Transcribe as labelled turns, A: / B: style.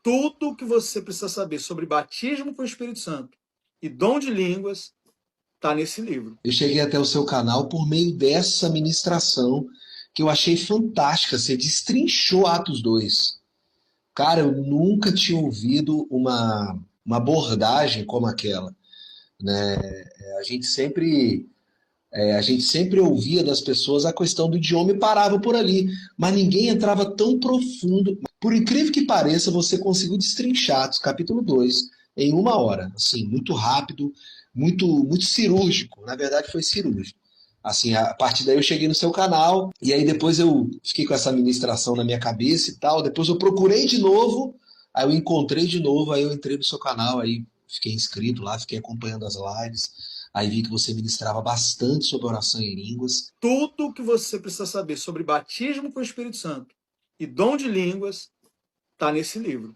A: Tudo o que você precisa saber sobre batismo com o Espírito Santo e dom de línguas está nesse livro.
B: Eu cheguei até o seu canal por meio dessa ministração que eu achei fantástica. Você destrinchou Atos 2. Cara, eu nunca tinha ouvido uma abordagem como aquela, né? A gente sempre a gente sempre ouvia das pessoas a questão do idioma e parava por ali, mas ninguém entrava tão profundo. Por incrível que pareça, você conseguiu destrinchar Atos capítulo 2 em uma hora, assim, muito rápido, muito cirúrgico. Na verdade, foi cirúrgico. Assim, a partir daí eu cheguei no seu canal e aí depois eu fiquei com essa ministração na minha cabeça e tal. Depois eu procurei de novo, aí eu encontrei de novo, aí eu entrei no seu canal, aí fiquei inscrito lá, fiquei acompanhando as lives. Aí vi que você ministrava bastante sobre oração em línguas.
A: Tudo o que você precisa saber sobre batismo com o Espírito Santo e dom de línguas está nesse livro.